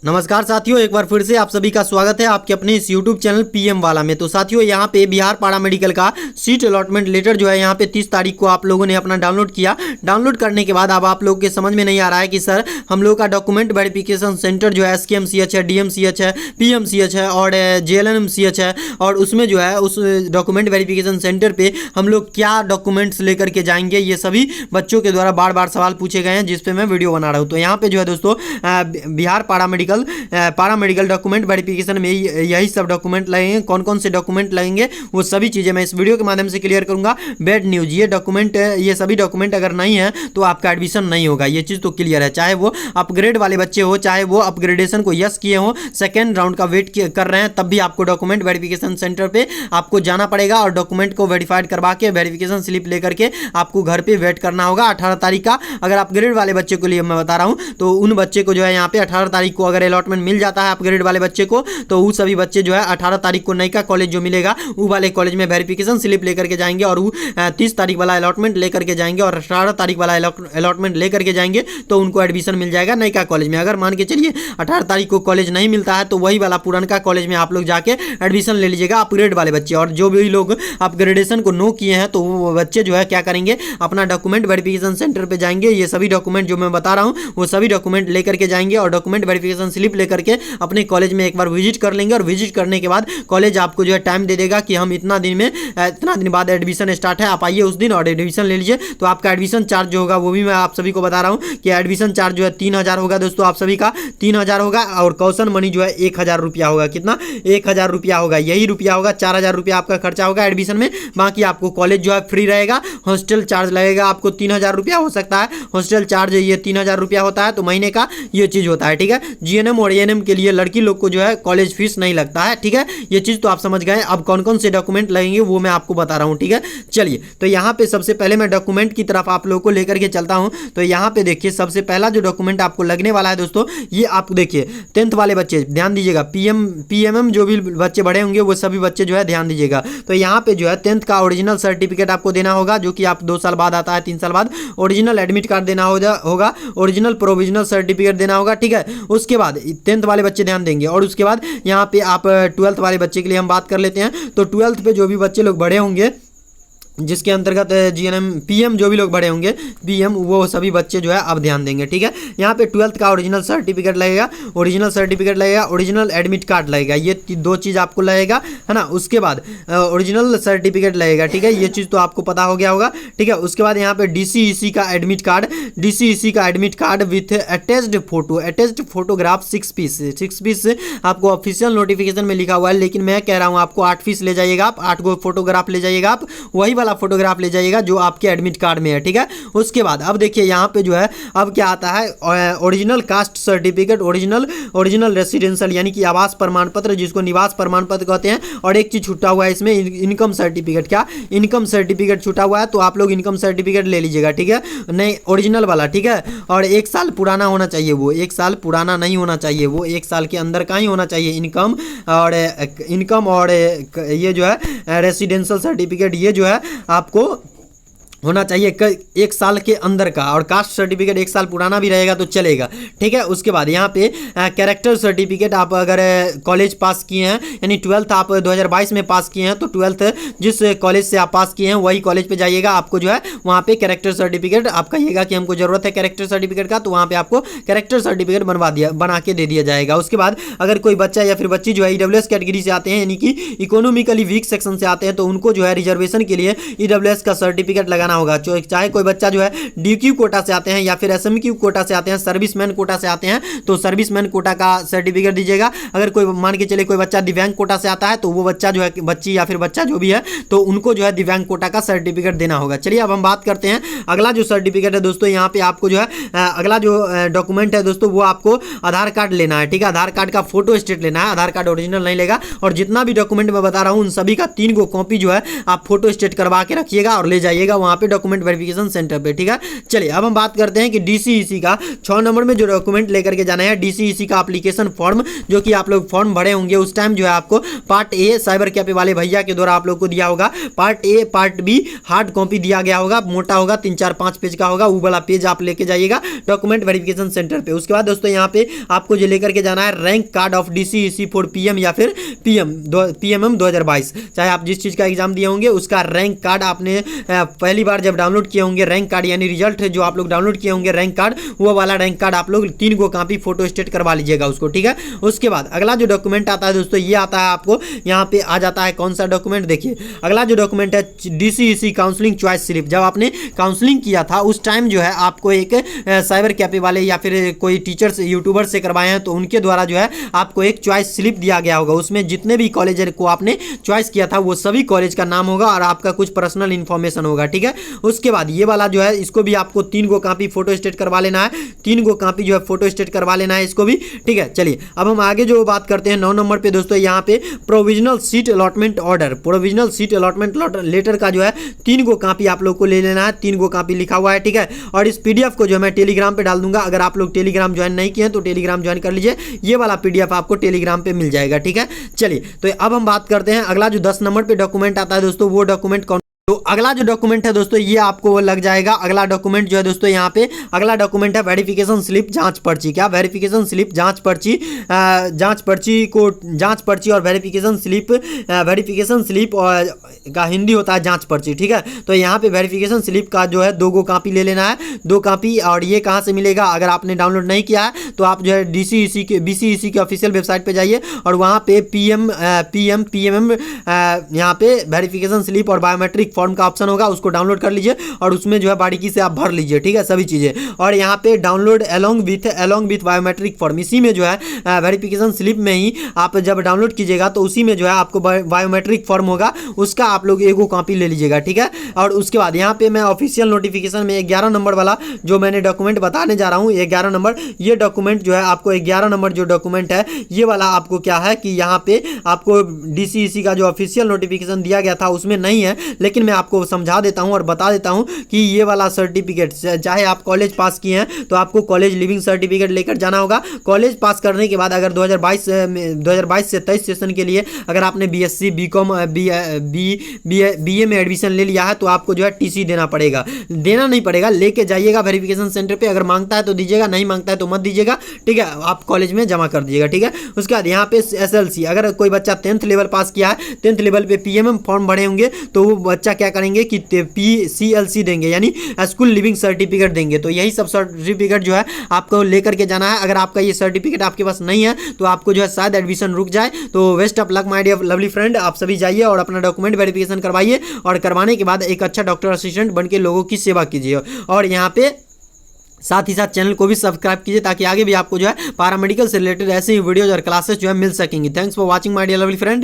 नमस्कार साथियों, एक बार फिर से आप सभी का स्वागत है आपके अपने इस YouTube चैनल पीएम वाला में। तो साथियों, यहाँ पे बिहार पारा मेडिकल का सीट अलॉटमेंट लेटर जो है यहाँ पे 30 तारीख को आप लोगों ने अपना डाउनलोड किया। डाउनलोड करने के बाद अब आप लोगों के समझ में नहीं आ रहा है कि सर हम लोग का डॉक्यूमेंट वेरिफिकेशन सेंटर जो है SKMCH है, DMCH है, PMCH है और JLMCH है, और उसमें जो है उस डॉक्यूमेंट वेरिफिकेशन सेंटर पर हम लोग क्या डॉक्यूमेंट्स लेकर के जाएंगे, ये सभी बच्चों के द्वारा बार बार सवाल पूछे गए हैं, जिसपे मैं वीडियो बना रहा हूँ। तो यहाँ पे जो है दोस्तों बिहार पारा मेडिकल डॉक्यूमेंट वेरिफिकेशन में यही सब डॉक्यूमेंट लगेंगे। कौन कौन से डॉक्यूमेंट लगेंगे वो सभी चीज़ें मैं इस वीडियो के माध्यम से क्लियर करूंगा। बैड न्यूज़, ये सभी डॉक्यूमेंट अगर नहीं है तो आपका एडमिशन नहीं होगा, ये चीज़ तो क्लियर है। चाहे वो अपग्रेड वाले बच्चे हो, चाहे वो अपग्रेडेशन को यस किए हो, सेकेंड राउंड का वेट कर रहे हैं, तब भी आपको डॉक्यूमेंट वेरिफिकेशन सेंटर पर आपको जाना पड़ेगा और डॉक्यूमेंट को वेरीफाइड करवा के वेरिफिकेशन स्लिप लेकर के आपको घर पर वेट करना होगा 18 तारीख का। अगर अपग्रेड वाले बच्चे को लिए मैं बता रहा हूँ, तो उन बच्चे को जो है यहाँ पे 18 तारीख को अगर अलॉटमेंट मिल जाता है अपग्रेड वाले बच्चे को, तो वो सभी बच्चे जो है 18 तारीख को नई का कॉलेज जो मिलेगा वो वाले कॉलेज में वेरिफिकेशन स्लिप लेकर के जाएंगे और वो 30 तारीख वाला अलॉटमेंट लेकर के जाएंगे और 18 तारीख वाला अलॉटमेंट लेकर के जाएंगे, तो उनको एडमिशन मिल जाएगा नई का कॉलेज में। अगर मान के चलिए 18 तारीख को कॉलेज नहीं मिलता है, तो वही वाला पुराना कॉलेज में आप लोग जाके एडमिशन ले लीजिएगा अपग्रेड वाले बच्चे। और जो भी लोग अपग्रेडेशन को नो किए हैं, तो वो बच्चे जो है क्या करेंगे, अपना डॉक्यूमेंट वेरिफिकेशन सेंटर पर जाएंगे। ये सभी डॉक्यूमेंट जो मैं बता रहा हूँ वो सभी डॉक्यूमेंट लेकर के जाएंगे और डॉक्यूमेंट वेरिफिकेशन स्लिप लेकर के अपने कॉलेज में एक बार विजिट कर लेंगे। और विजिट करने के बाद कॉलेज आपको जो है टाइम दे देगा कि हम इतना दिन बाद एडमिशन स्टार्ट है, आप आइए उस दिन और एडमिशन ले लीजिए। तो आपका एडमिशन चार्ज जो होगा वो भी मैं आप सभी को बता रहा हूँ कि एडमिशन चार्ज जो है 3000 होगा दोस्तों, आप सभी का 3000 होगा। और कॉशन मनी जो है 1000 रुपया होगा। कितना? 1000 रुपया होगा, यही रुपया होगा। 4000 रुपया आपका खर्चा होगा एडमिशन में, बाकी आपको कॉलेज जो है फ्री रहेगा। हॉस्टल चार्ज लगेगा आपको 3000 रुपया हो सकता है, हॉस्टल चार्ज ये 3000 रुपया होता है, तो महीने का ये चीज़ होता है। ठीक है, GNM और ANM के लिए लड़की लोग को जो है कॉलेज फीस नहीं लगता है। ठीक है, ये चीज़ तो आप समझ गए। अब कौन कौन से डॉक्यूमेंट लगेंगे वो मैं आपको बता रहा हूँ। ठीक है, चलिए तो यहाँ पे सबसे पहले मैं डॉक्यूमेंट की तरफ आप लोगों को लेकर के चलता हूँ। तो यहाँ पे देखिए सबसे पहला जो डॉक्यूमेंट आपको लगने वाला है दोस्तों, ये आप देखिए 10th वाले बच्चे ध्यान दीजिएगा। PMM जो भी बच्चे बड़े होंगे वो सभी बच्चे जो है ध्यान दीजिएगा। तो यहाँ पे जो है 10th का ओरिजिनल सर्टिफिकेट आपको देना होगा, जो कि आप 2 साल बाद आता है, 3 साल बाद। ओरिजिनल एडमिट कार्ड देना होगा, ओरिजिनल प्रोविजनल सर्टिफिकेट देना होगा। ठीक है, उसके बाद 10th वाले बच्चे ध्यान देंगे। और उसके बाद यहाँ पे आप 12th वाले बच्चे के लिए हम बात कर लेते हैं। तो 12th पे जो भी बच्चे लोग बड़े होंगे, जिसके अंतर्गत GNM PM जो भी लोग बड़े होंगे PM, वो सभी बच्चे जो है अब ध्यान देंगे। ठीक है, यहाँ पे 12th का ओरिजिनल सर्टिफिकेट लगेगा, ओरिजिनल एडमिट कार्ड लगेगा, ये 2 चीज़ आपको लगेगा, है ना। उसके बाद ओरिजिनल सर्टिफिकेट लगेगा। ठीक है, ये चीज़ तो आपको पता हो गया होगा। ठीक है, उसके बाद यहाँ पे DCEC का admit card with attached photograph 6 piece आपको ऑफिशियल नोटिफिकेशन में लिखा हुआ है, लेकिन मैं कह रहा हूँ आपको 8 पीस ले जाइएगा आप, 8 गो फोटोग्राफ ले जाइएगा आप, वही वाला फोटोग्राफ ले जाइएगा जो आपके एडमिट कार्ड में है। ठीक है, उसके बाद अब देखिए यहाँ पे जो है अब क्या आता है, original caste certificate, original residential यानी कि आवास प्रमाण पत्र, जिसको निवास प्रमाण पत्र कहते हैं। और एक चीज़ छूटा हुआ है इसमें, इनकम सर्टिफिकेट। क्या इनकम सर्टिफिकेट छूटा हुआ है, तो आप लोग इनकम सर्टिफिकेट ले लीजिएगा। ठीक है, नहीं ओरिजिनल वाला। ठीक है, और 1 साल पुराना होना चाहिए, वो 1 साल पुराना नहीं होना चाहिए, वो 1 साल के अंदर का ही होना चाहिए। इनकम और ये जो है रेसिडेंशियल सर्टिफिकेट, ये जो है आपको होना चाहिए 1 साल के अंदर का। और कास्ट सर्टिफिकेट 1 साल पुराना भी रहेगा तो चलेगा। ठीक है, उसके बाद यहाँ पे कैरेक्टर सर्टिफिकेट, आप अगर कॉलेज पास किए हैं, यानी 12th आप 2022 में पास किए हैं, तो 12th जिस कॉलेज से आप पास किए हैं वही कॉलेज पे जाइएगा, आपको जो है वहाँ पे कैरेक्टर सर्टिफिकेट आप कहिएगा कि हमको ज़रूरत है कैरेक्टर सर्टिफिकेट का, तो वहाँ पे आपको कैरेक्टर सर्टिफिकेट बना के दे दिया जाएगा। उसके बाद अगर कोई बच्चा या फिर बच्ची जो है EWS कैटेगरी से आते हैं, यानी कि इकोनॉमिकली वीक सेक्शन से आते हैं, तो उनको जो है रिजर्वेशन के लिए EWS का सर्टिफिकेट लगाना होगा। चाहे कोई बच्चा जो है DQ कोटा से आते हैं या फिर SMQ कोटा से आते हैं, सर्विसमैन कोटा से आते हैं, तो सर्विसमैन कोटा का सर्टिफिकेट दीजिएगा। अगर कोई मान के चले कोई बच्चा दिव्यांग कोटा से आता है, तो वो बच्चा जो है, बच्ची या फिर बच्चा जो भी है, तो उनको जो है दिव्यांग कोटा का सर्टिफिकेट देना होगा। चलिए अब हम बात करते हैं अगला जो सर्टिफिकेट है दोस्तों। यहाँ पे आपको जो है अगला जो डॉक्यूमेंट है दोस्तों, वो आपको आधार कार्ड लेना है। ठीक है, आधार कार्ड का फोटो स्टेट लेना है, आधार कार्ड ओरिजिनल नहीं लेगा। और जितना भी डॉक्यूमेंट मैं बता रहा हूँ उन सभी का 3 गो कॉपी जो है आप फोटो स्टेट करवा के रखिएगा और ले जाइएगा वहाँ पे पे डॉक्यूमेंट वेरिफिकेशन सेंटर पे, ठीक है। चलिए अब हम बात करते हैं कि डीसीईसी का 6 नंबर में जो डॉक्यूमेंट लेकर के जाना है, डीसीईसी का एप्लीकेशन फॉर्म जो कि आप लोग फॉर्म भरे होंगे उस टाइम जो है आपको पार्ट ए साइबर कैफे वाले भैया के द्वारा आप लोग को दिया होगा, part A part B hard copy दिया गया होगा, मोटा होगा 3-4-5 पेज का होगा, वो वाला पेज आप लेके जाइएगा डॉक्यूमेंट वेरिफिकेशन सेंटर पे। उसके बाद दोस्तों यहाँ पे आपको जो लेकर के जाना है rank card of DCEC for PM या फिर पीएमएम 2022, चाहे आप जिस चीज़ का एग्जाम दिए होंगे उसका रैंक कार्ड आपने पहली बार जब डाउनलोड किए होंगे रैंक कार्ड यानी रिजल्ट जो आप लोग डाउनलोड किए होंगे रैंक कार्ड, वो वाला रैंक कार्ड आप लोग 3 गो कॉपी फोटो स्टेट करवा लीजिएगा उसको, ठीक है। उसके बाद अगला जो डॉक्यूमेंट आता है दोस्तों ये आता है आपको यहाँ पे आ जाता है कौन सा डॉक्यूमेंट, देखिए अगला जो डॉक्यूमेंट है डीसीईसी काउंसलिंग चॉइस स्लिप। जब आपने काउंसलिंग किया था उस टाइम जो है आपको एक साइबर कैफे वाले या फिर कोई टीचर्स यूट्यूबर से करवाए हैं तो उनके द्वारा जो है आपको एक चॉइस स्लिप दिया गया होगा, उसमें जितने भी कॉलेज को आपने चॉइस किया था वो सभी कॉलेज का नाम होगा और आपका कुछ पर्सनल इन्फॉर्मेशन होगा, ठीक है। उसके बाद ये वाला जो है इसको भी आपको 3 गो कॉपी फोटो स्टेट करवा लेना है, 3 गो कॉपी जो है फोटो स्टेट करवा लेना है इसको भी, ठीक है। चलिए अब हम आगे जो बात करते हैं 9 नंबर पे दोस्तों यहाँ पे provisional seat allotment order, provisional seat allotment letter का जो है 3 गो कॉपी आप लोग को ले लेना है, 3 गो कॉपी लिखा हुआ है, ठीक है। और इस पीडीएफ को जो मैं टेलीग्राम पे डाल दूंगा, अगर आप लोग टेलीग्राम ज्वाइन नहीं किए हैं तो टेलीग्राम ज्वाइन कर लीजिए, ये वाला पीडीएफ आपको टेलीग्राम पे मिल जाएगा, ठीक है। चलिए तो अब हम बात करते हैं अगला जो 10 नंबर पे डॉक्यूमेंट आता है दोस्तों वो डॉक्यूमेंट कौन, तो अगला जो डॉक्यूमेंट है दोस्तों ये आपको लग जाएगा, अगला डॉक्यूमेंट जो है दोस्तों यहाँ पे अगला डॉक्यूमेंट है वेरिफिकेशन स्लिप जांच पर्ची। क्या वेरिफिकेशन स्लिप जांच पर्ची, जांच पर्ची और वेरिफिकेशन स्लिप और का हिंदी होता है जांच पर्ची, ठीक है। तो यहाँ पे वेरिफिकेशन स्लिप का जो है 2 गो कॉपी ले लेना है, 2 कॉपी। और ये कहाँ से मिलेगा, अगर आपने डाउनलोड नहीं किया है तो आप जो है बीसीईसी के ऑफिशियल वेबसाइट पे जाइए और वहाँ पे पीएमएम यहाँ पे वेरिफिकेशन स्लिप और बायोमेट्रिक फॉर्म का ऑप्शन होगा, उसको डाउनलोड कर लीजिए और उसमें जो है बारीकी से आप भर लीजिए, ठीक है, सभी चीज़ें। और यहाँ पे download along with biometric form, इसी में जो है वेरिफिकेशन स्लिप में ही आप जब डाउनलोड कीजिएगा तो उसी में जो है आपको बायोमेट्रिक फॉर्म होगा, उसका आप लोग 1 कॉपी ले लीजिएगा, ठीक है। और उसके बाद यहाँ पे मैं ऑफिशियल नोटिफिकेशन में 11 नंबर वाला जो मैंने डॉक्यूमेंट बताने जा रहा हूँ 11 नंबर, ये डॉक्यूमेंट जो है आपको 11 नंबर जो डॉक्यूमेंट है ये वाला आपको क्या है कि यहाँ पे आपको डीसीईसी का जो ऑफिशियल नोटिफिकेशन दिया गया था उसमें नहीं है, लेकिन मैं आपको समझा देता हूं और बता देता हूं कि ये वाला सर्टिफिकेट चाहे आप कॉलेज पास किए हैं तो आपको कॉलेज लिविंग सर्टिफिकेट लेकर जाना होगा। कॉलेज पास करने के बाद अगर 2022 से 23 सेशन के लिए अगर आपने बीएससी बीकॉम बीए में एडमिशन ले लिया है तो आपको जो है टीसी देना पड़ेगा, देना नहीं पड़ेगा, लेके जाइएगा वेरिफिकेशन सेंटर पे, अगर मांगता है तो दीजिएगा, नहीं मांगता है तो मत दीजिएगा, ठीक है, आप कॉलेज में जमा कर दीजिएगा, ठीक है। उसके बाद यहाँ पे एसएलसी, अगर कोई बच्चा 10th लेवल पास किया है, 10th लेवल पे पीएमएम फॉर्म भरे होंगे तो वो बच्चा क्या करेंगे कि PCLC देंगे यानी स्कूल लिविंग सर्टिफिकेट देंगे। तो यही सब सर्टिफिकेट जो है आपको लेकर के जाना है। अगर आपका ये सर्टिफिकेट आपके पास नहीं है तो आपको जो है शायद एडमिशन रुक जाए। तो best of luck my dear lovely friend, आप सभी जाइए और अपना डॉक्यूमेंट वेरिफिकेशन करवाइए और करवाने के बाद एक अच्छा डॉक्टर असिस्टेंट बन के लोगों की सेवा कीजिए। और यहाँ पे साथ ही साथ चैनल को भी सब्सक्राइब कीजिए ताकि आगे भी आपको जो है पैरामेडिकल से रिलेटेड ऐसे ही वीडियोज और क्लासेस जो है मिल सकेंगी। Thanks for watching my dear lovely friend.